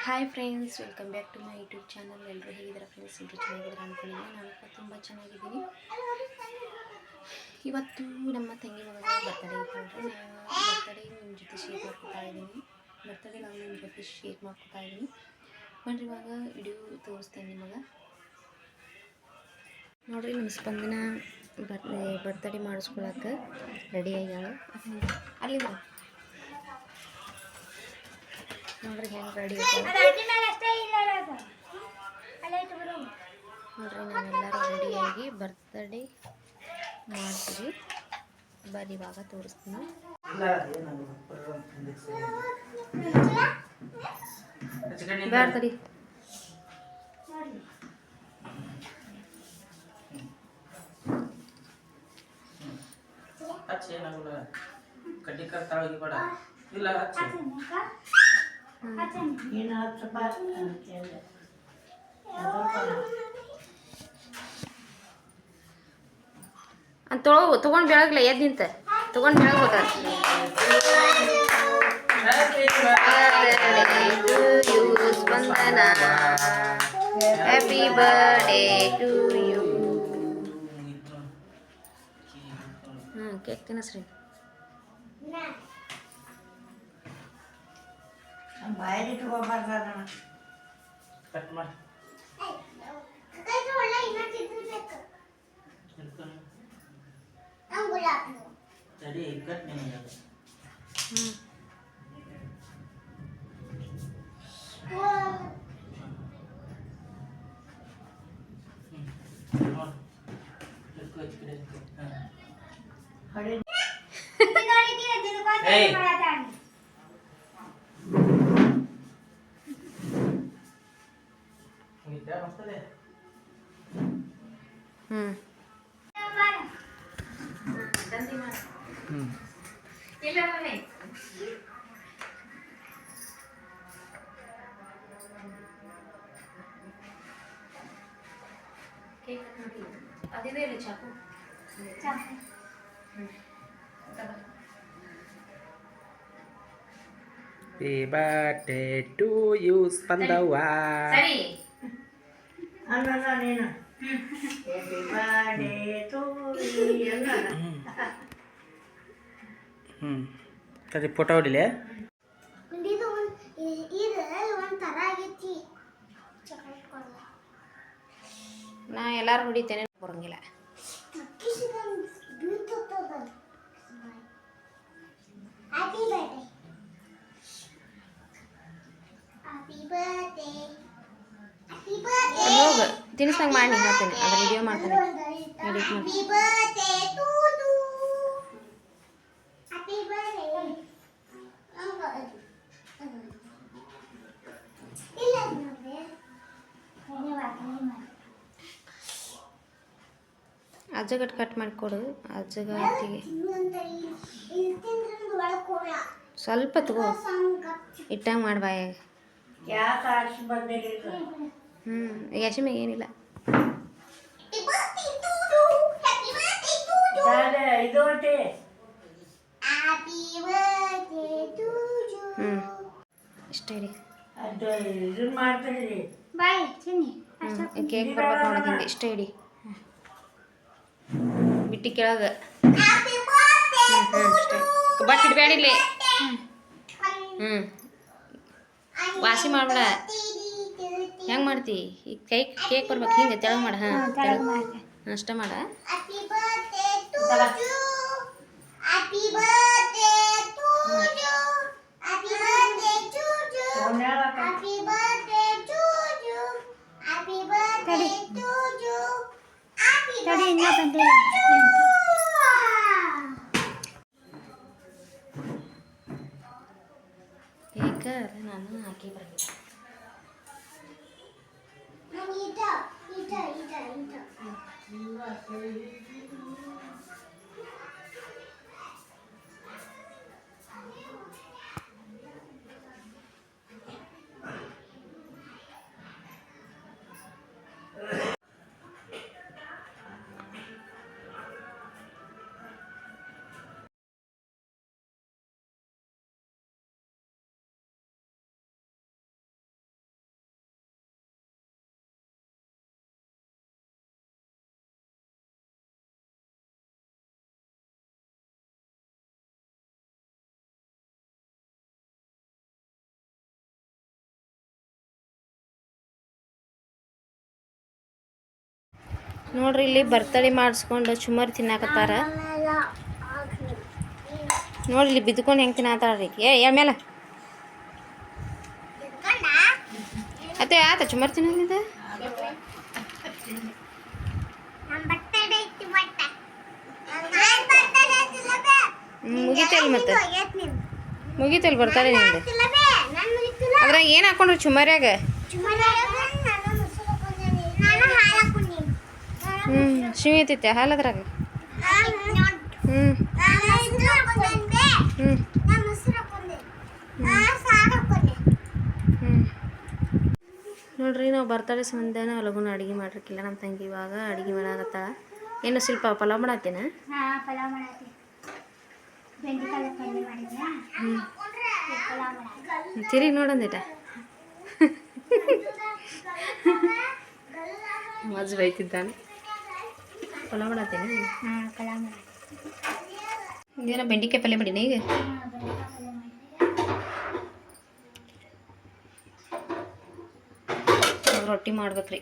Hi friends, welcome back to my YouTube channel. ಎಲ್ಲರೂ ಹೇಗಿದ್ದಾರೆ friends? ಎಲ್ಲರೂ ಚೆನ್ನಾಗಿದ್ದಾರೆ ಅಂದ್ಕೊಂಡಿದ್ದೀನಿ. ನಾನು ತುಂಬ ಚೆನ್ನಾಗಿದ್ದೀನಿ. ಇವತ್ತು ನಮ್ಮ ತಂಗಿ ಮಗಳ ಬರ್ತಡೇ ಇತ್ತು. ಬರ್ತಡೇ ನಿಮ್ಮ ಜೊತೆ ಶೇರ್ ಮಾಡ್ಕೊತಾ ಇದ್ದೀನಿ. ಬರ್ತಡೇ ನಾವು ನಿಮ್ಮ ಜೊತೆ ಶೇರ್ ಮಾಡ್ಕೊತಾ ಇದ್ದೀನಿ. ನೋಡ್ರಿ, ಇವಾಗ ವಿಡಿಯೋ ತೋರಿಸ್ತೇನೆ ನಿಮಗೆ. ನೋಡ್ರಿ, ನಮ್ಮ ಸ್ಪಂದನ ಬರ್ತಡೇ ಮಾಡಿಸ್ಕೊಳಕ್ಕೆ ರೆಡಿ ಆಗ್ಯಾಳ. ಅಲ್ಲಿಂದ ನೋಡ್ರಿ ಹೆಂಗೆ ರೆಡಿ ನೋಡ್ರಿ, ನಾವೆಲ್ಲರೂ ರೆಡಿಯಾಗಿ ಬರ್ತಡೇ ಮಾಡ್ತೀವಿ. ಬರ್ರಿ, ಇವಾಗ ತೋರಿಸ್ತೀನಿ. ಬರ್ತಡೇ ಕಡ್ಡಿ ಕರ್ತಾಳಗಿ ಬೇಡ ಇಲ್ಲ ತೊಗೊಂಡು ಬೆಳಗ್ಲ ಎದ್ದು ನಿಂತ ತೊಗೊಂಡು ಬೆಳಗ್ಗೆ ಹೋದ. Spandana, happy birthday to you. Cake ತಿನ್ನಸ್ರಿ. ಕಟ್ ಮಾಡಿ ಸರಿ ಕಟ್ ನಿಮಗೆ ಅದಿದೆ ಇಲ್ಲ ಚಾಕು. Happy birthday to you, Spandawa. ಸರಿ. ನೀನು Happy birthday to you. ಸರಿ, ಫೋಟೋ ಹೊಡಿಲೆ. ನಾ ಎಲ್ಲಾರು ಹೊಡಿತೇನೆ, ಬರಂಗಿಲ್ಲ. ಹೋಗ ತಿನ್ನಿಸ್ದಂಗೆ ಮಾಡಿ ಹೇಳ್ತೇನೆ. ಅದ್ರ ವಿಡಿಯೋ ಮಾಡ್ತೇನೆ, ಎಡಿಟ್ ಮಾಡಿ. ಅಜ್ಜಗಟ್ಟು ಕಟ್ ಮಾಡಿಕೊಡು. ಅಜ್ಜಗಟ್ಟಿಗೆ ಸ್ವಲ್ಪ ತಗೋ, ಇಟ್ಟಂಗೆ ಮಾಡಿ ಬಾಯಾಗ. ಗ್ಯಾಸಿ ಮ್ಯಾಗ ಏನಿಲ್ಲ. ಇಷ್ಟೇ ರೀ. ಕೇಕ್ ಬರ್ಬೇಕು ನೋಡೋದಿಂದ. ಇಷ್ಟ ಇಡಿ, ಬಿಟ್ಟು ಕೆಳಗೆ. ಅಷ್ಟೇ, ಬಟ್ ಇಡಬೇಡಿಲ್ಲಿ. ವಾಸಿ ಮಾಡ್ಬೇಡ. ಹೆಂಗೆ ಮಾಡ್ತಿ? ಈಗ ಕೇಕ್ ಬರ್ಬೇಕು, ಹಿಂಗೆ ತೆಳಗೆ ಮಾಡ. ಅಷ್ಟ ಮಾಡ. ಕೇಕ್ ನಾನು ಹಾಕಿ ಬರ್ತೀನಿ. ನೋಡ್ರಿ ಇಲ್ಲಿ ಬರ್ತಡೇ ಮಾಡಿಸ್ಕೊಂಡು ಚುಮ್ಮರಿ ತಿನ್ನಾಕತ್ತಾರ. ನೋಡ್ರಿ ಇಲ್ಲಿ ಬಿದ್ಕೊಂಡು ಹೆಂಗೆ ತಿನ್ನತ್ತಾಳ್ರಿ. ಮೇಲೆ ಅತ್ತೆ ಆತ ಚುಮ್ಮರಿ ತಿನ್ನಲಿದೆ. ಮುಗಿತಲ್ ಮತ್ತೆ ಮುಗಿತಲ್ ಬರ್ತಾರೆ ನಿಮ್ದು. ಅದ್ರಾಗ ಏನು ಹಾಕೊಂಡ್ರಿ ಚುಮ್ಮರ್ಯಾಗ? ಶಿವಿ ಐತೈತೆ ಹಾಲು ಅದ್ರಾಗ. ನೋಡ್ರಿ ನಾವು ಬರ್ತಡೇ ಸಂಬಂಧನ ಲಗುನ ಅಡುಗೆ ಮಾಡಿರ್ಕಿಲ್ಲ. ನಮ್ಮ ತಂಗಿ ಇವಾಗ ಅಡುಗೆ ಮಾಡಾಕತ್ತಾಳ. ಏನು ಸ್ವಲ್ಪ ಪಲಾವ್ ಮಾಡತ್ತೇನ? ತಿರುಗಿ ನೋಡಂದಿಟ ಮಜ್ ಬೈತಿದ್ದಾನೆ. ಪಲಾವ್ ಮಾಡತ್ತೇನೆ? ಇದೇನೋ ಬೆಂಡಿಕಾಯಿ ಪಲ್ಯ ಮಾಡೀನಿ ಈಗ. ರೊಟ್ಟಿ ಮಾಡ್ಬೇಕ್ರಿ.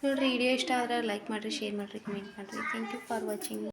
ನೋಡ್ರಿ ವಿಡಿಯೋ ಇಷ್ಟ ಆದ್ರೆ ಲೈಕ್ ಮಾಡಿರಿ, ಶೇರ್ ಮಾಡಿರಿ, ಕಮೆಂಟ್ ಮಾಡಿರಿ. Thank you for watching.